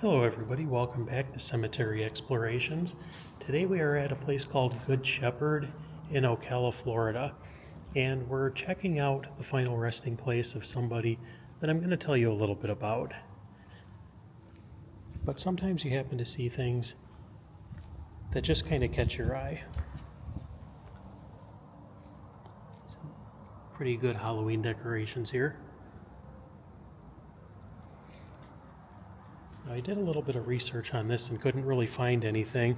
Hello everybody, welcome back to Cemetery Explorations. Today we are at a place called Good Shepherd in Ocala, Florida, and we're checking out the final resting place of somebody that I'm going to tell you a little bit about. But sometimes you happen to see things that just kind of catch your eye. Some pretty good Halloween decorations here. I did a little bit of research on this and couldn't really find anything,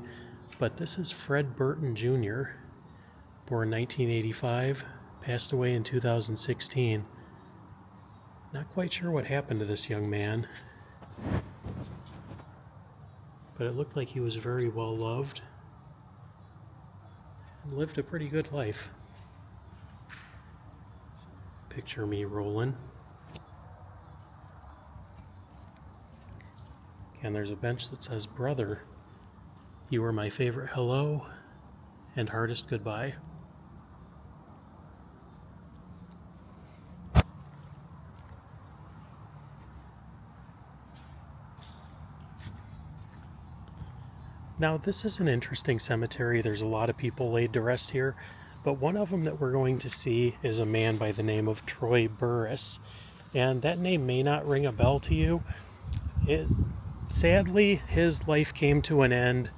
but this is Fred Burton Jr., born 1985, passed away in 2016. Not quite sure what happened to this young man, but it looked like he was very well loved and lived a pretty good life. Picture me rolling. And there's a bench that says, "Brother, you were my favorite hello and hardest goodbye." Now, this is an interesting cemetery. There's a lot of people laid to rest here, but one of them that we're going to see is a man by the name of Troy Burress. And that name may not ring a bell to you. Sadly, his life came to an end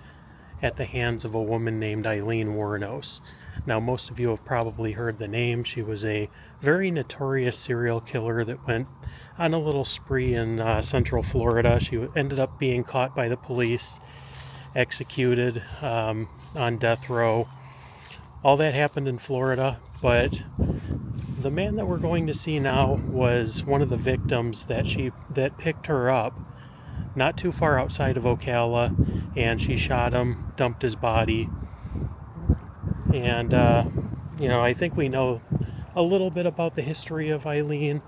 at the hands of a woman named Aileen Wuornos. Now, most of you have probably heard the name. She was a very notorious serial killer that went on a little spree in central Florida. She ended up being caught by the police, executed on death row. All that happened in Florida, but the man that we're going to see now was one of the victims that picked her up not too far outside of Ocala, and she shot him, dumped his body, and I think we know a little bit about the history of Aileen.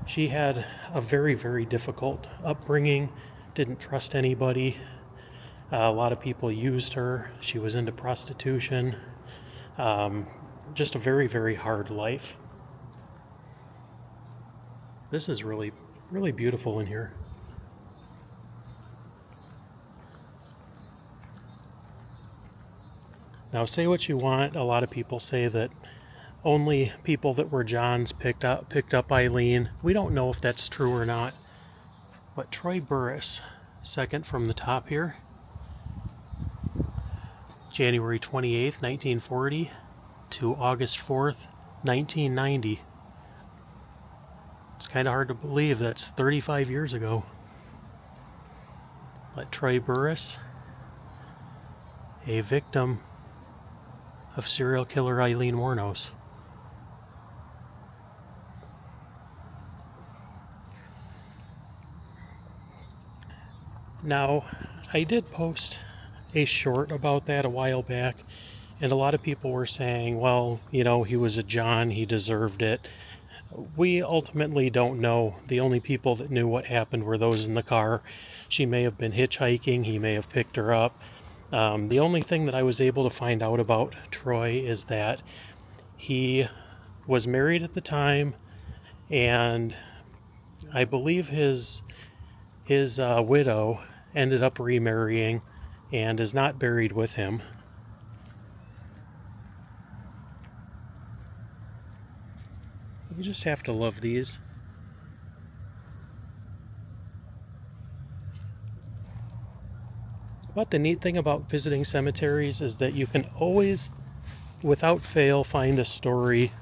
She had a very, very difficult upbringing, didn't trust anybody. A lot of people used her. She was into prostitution. Just a very, very hard life. This is really, really beautiful in here. Now, say what you want. A lot of people say that only people that were Johns picked up Aileen. We don't know if that's true or not. But Troy Burress, second from the top here, January 28th, 1940 to August 4th, 1990. It's kind of hard to believe that's 35 years ago. But Troy Burress, a victim of serial killer Aileen Wuornos. Now, I did post a short about that a while back, and a lot of people were saying, well, he was a John, he deserved it. We ultimately don't know. The only people that knew what happened were those in the car. She may have been hitchhiking, he may have picked her up. The only thing that I was able to find out about Troy is that he was married at the time, and I believe his widow ended up remarrying and is not buried with him. You just have to love these. But the neat thing about visiting cemeteries is that you can always, without fail, find a story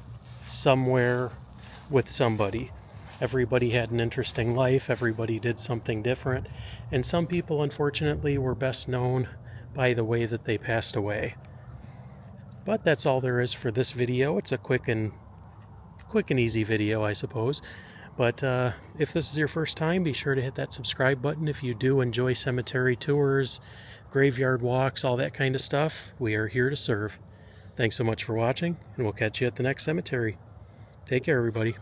somewhere with somebody. Everybody had an interesting life, everybody did something different, and some people, unfortunately, were best known by the way that they passed away. But that's all there is for this video. It's a quick and easy video, I suppose. But if this is your first time, be sure to hit that subscribe button. If you do enjoy cemetery tours, graveyard walks, all that kind of stuff, we are here to serve. Thanks so much for watching, and we'll catch you at the next cemetery. Take care, everybody.